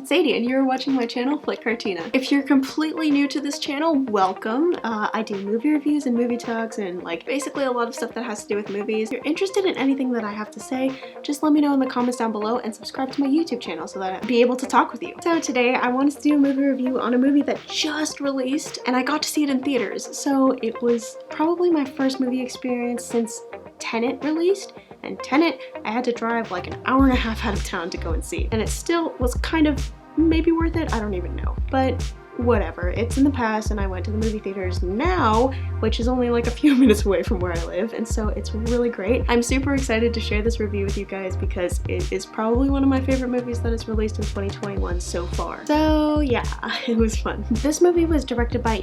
it's Zadie and you're watching my channel, Flytte Kartina. If you're completely new to this channel, welcome. I do movie reviews and movie talks and like basically a lot of stuff that has to do with movies. If you're interested in anything that I have to say, just let me know in the comments down below and subscribe to my YouTube channel so that I'll be able to talk with you. So today I wanted to do a movie review on a movie that just released and I got to see it in theaters. So it was probably my first movie experience since Tenet released. And Tenet, I had to drive like an hour and a half out of town to go and see. And it still was kind of maybe worth it, I don't even know. But whatever, it's in the past and I went to the movie theaters now, which is only like a few minutes away from where I live, and so it's really great. I'm super excited to share this review with you guys because it is probably one of my favorite movies that is released in 2021 so far. So yeah, it was fun. This movie was directed by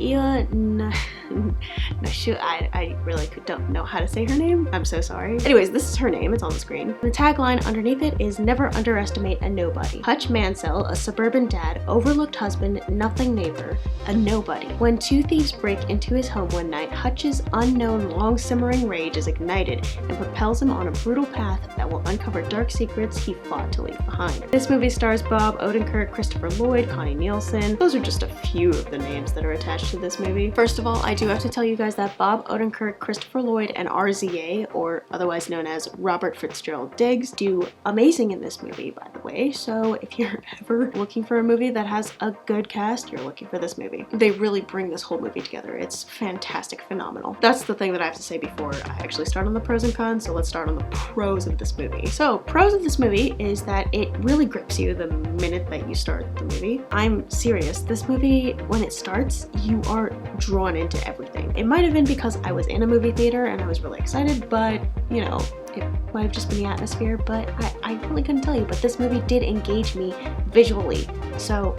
I really don't know how to say her name. I'm so sorry. Anyways, this is her name, it's on the screen. The tagline underneath it is "Never underestimate a nobody." Hutch Mansell, a suburban dad, overlooked husband, nothing neighbor, a nobody. When two thieves break into his home one night, Hutch's unknown long-simmering rage is ignited and propels him on a brutal path that will uncover dark secrets he fought to leave behind. This movie stars Bob Odenkirk, Christopher Lloyd, Connie Nielsen. Those are just a few of the names that are attached to this movie. First of all, I do have to tell you guys that Bob Odenkirk, Christopher Lloyd, and RZA, or otherwise known as Robert Fitzgerald Diggs, do amazing in this movie, by the way. So if you're ever looking for a movie that has a good cast, you're looking for this movie. They really bring this whole movie together. It's fantastic, phenomenal. That's the thing that I have to say before I actually start on the pros and cons, so let's start on the pros of this movie. So, pros of this movie is that it really grips you the minute that you start the movie. I'm serious. This movie, when it starts, you are drawn into everything. It might have been because I was in a movie theater and I was really excited, but, you know, it might have just been the atmosphere, but I really couldn't tell you, but this movie did engage me visually, so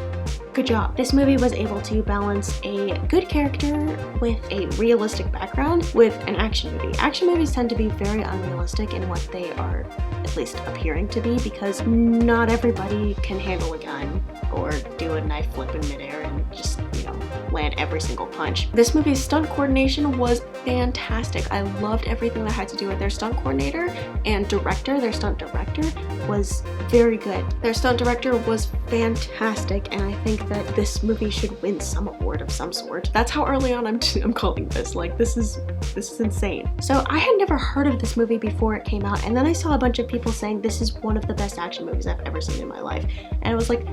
good job. This movie was able to balance a good character with a realistic background with an action movie. Action movies tend to be very unrealistic in what they are at least appearing to be because not everybody can handle a gun or do a knife flip in midair and just, you know, land every single punch. This movie's stunt coordination was fantastic. I loved everything that had to do with their stunt coordinator and director. Their stunt director was very good. Their stunt director was fantastic, and I think that this movie should win some award of some sort. That's how early on I'm calling this. Like, this is insane. So I had never heard of this movie before it came out, and then I saw a bunch of people saying this is one of the best action movies I've ever seen in my life, and I was like,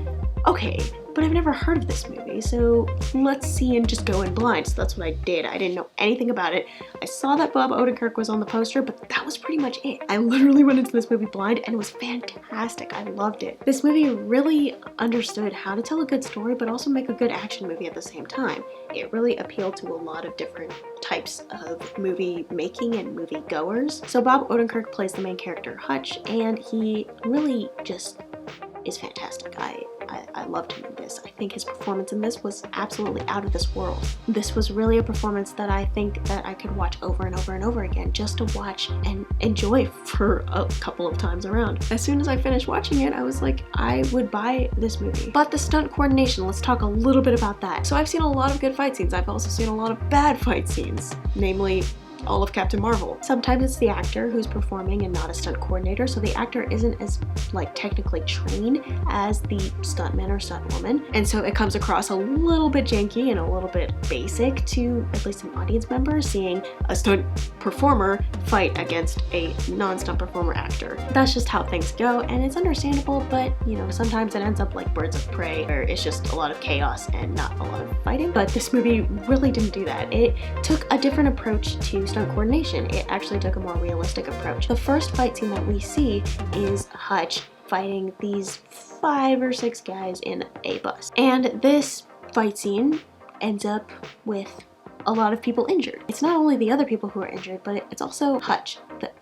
okay, but I've never heard of this movie, so let's see and just go in blind. So that's what I did. I didn't know anything about it. I saw that Bob Odenkirk was on the poster, but that was pretty much it. I literally went into this movie blind and it was fantastic. I loved it. This movie really understood how to tell a good story, but also make a good action movie at the same time. It really appealed to a lot of different types of movie making and movie goers. So Bob Odenkirk plays the main character, Hutch, and he really just is fantastic. I loved him in this. I think his performance in this was absolutely out of this world. This was really a performance that I think that I could watch over and over and over again just to watch and enjoy for a couple of times around. As soon as I finished watching it, I was like, I would buy this movie. But the stunt coordination, let's talk a little bit about that. So I've seen a lot of good fight scenes. I've also seen a lot of bad fight scenes, namely all of Captain Marvel. Sometimes it's the actor who's performing and not a stunt coordinator, so the actor isn't as like technically trained as the stuntman or stuntwoman, and so it comes across a little bit janky and a little bit basic to at least an audience member seeing a stunt performer fight against a non-stunt performer actor. That's just how things go, and it's understandable, but you know, sometimes it ends up like Birds of Prey, where it's just a lot of chaos and not a lot of fighting. But this movie really didn't do that. It took a different approach to stunt coordination. It actually took a more realistic approach. The first fight scene that we see is Hutch fighting these 5 or 6 guys in a bus. And this fight scene ends up with a lot of people injured. It's not only the other people who are injured, but it's also Hutch,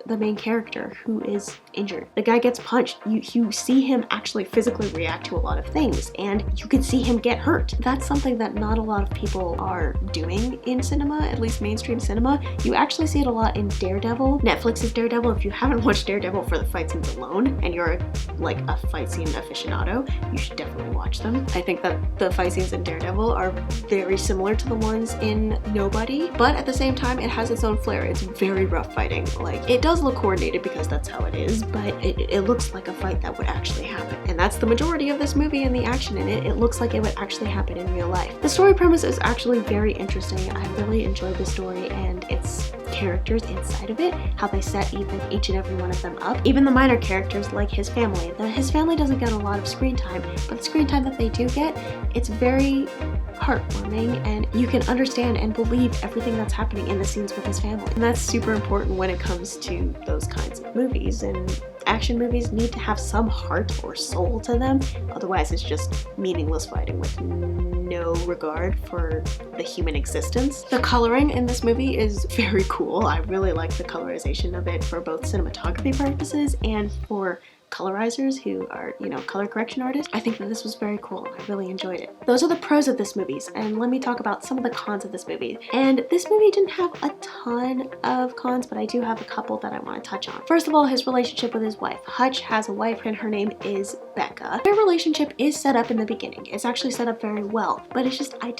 the main character, who is injured. The guy gets punched. You see him actually physically react to a lot of things, and you can see him get hurt. That's something that not a lot of people are doing in cinema, at least mainstream cinema. You actually see it a lot in Daredevil, Netflix's Daredevil. If you haven't watched Daredevil for the fight scenes alone, and you're like a fight scene aficionado, you should definitely watch them. I think that the fight scenes in Daredevil are very similar to the ones in nobody, but at the same time it has its own flair. It's very rough fighting. Like, it does look coordinated because that's how it is, but it looks like a fight that would actually happen. And that's the majority of this movie, and the action in it. It looks like it would actually happen in real life. The story premise is actually very interesting. I really enjoyed the story and its characters inside of it, how they set each and every one of them up. Even the minor characters like his family. His family doesn't get a lot of screen time, but the screen time that they do get, it's very heartwarming, and you can understand and believe everything that's happening in the scenes with his family. And that's super important when it comes to those kinds of movies, and action movies need to have some heart or soul to them, otherwise it's just meaningless fighting with no regard for the human existence. The coloring in this movie is very cool. I really like the colorization of it for both cinematography purposes and for colorizers who are, color correction artists. I think that this was very cool. I really enjoyed it. Those are the pros of this movie, and let me talk about some of the cons of this movie. And this movie didn't have a ton of cons, but I do have a couple that I want to touch on. First of all, his relationship with his wife. Hutch has a wife and her name is Becca. Their relationship is set up in the beginning. It's actually set up very well, but it's just, I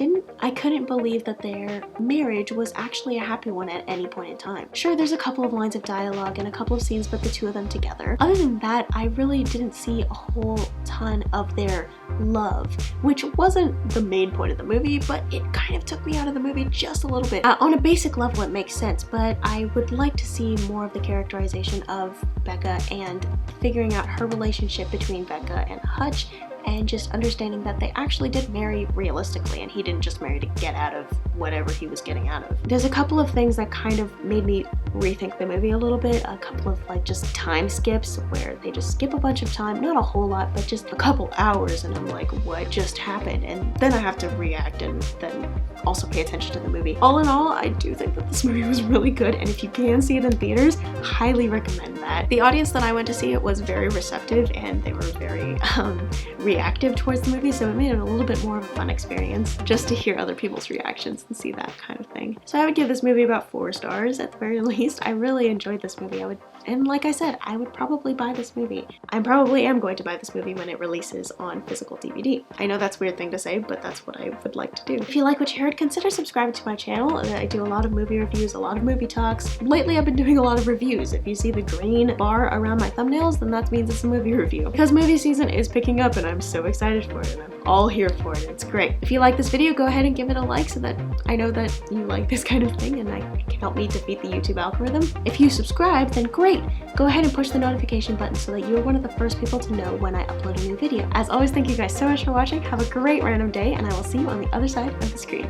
couldn't believe that their marriage was actually a happy one at any point in time. Sure, there's a couple of lines of dialogue and a couple of scenes with the two of them together. Other than that, I really didn't see a whole ton of their love, which wasn't the main point of the movie, but it kind of took me out of the movie just a little bit. On a basic level, it makes sense, but I would like to see more of the characterization of Becca and figuring out her relationship between Becca and Hutch, and just understanding that they actually did marry realistically, and he didn't just marry to get out of whatever he was getting out of. There's a couple of things that kind of made me rethink the movie a little bit. A couple of just time skips where they just skip a bunch of time, not a whole lot, but just a couple hours, and I'm like, what just happened? And then I have to react and then also pay attention to the movie. All in all, I do think that this movie was really good, and if you can see it in theaters, highly recommend that. The audience that I went to see it was very receptive, and they were very reactive towards the movie, so it made it a little bit more of a fun experience just to hear other people's reactions and see that kind of thing. So I would give this movie about 4 stars at the very least. I really enjoyed this movie. And like I said, I would probably buy this movie. I probably am going to buy this movie when it releases on physical DVD. I know that's a weird thing to say, but that's what I would like to do. If you like what you heard, consider subscribing to my channel. I do a lot of movie reviews, a lot of movie talks. Lately, I've been doing a lot of reviews. If you see the green bar around my thumbnails, then that means it's a movie review. Because movie season is picking up, and I'm so excited for it, and I'm all here for it. It's great. If you like this video, go ahead and give it a like so that I know that you like this kind of thing, and it can help me defeat the YouTube algorithm. If you subscribe, then great. Go ahead and push the notification button so that you're one of the first people to know when I upload a new video. As always, thank you guys so much for watching. Have a great random day, and I will see you on the other side of the screen.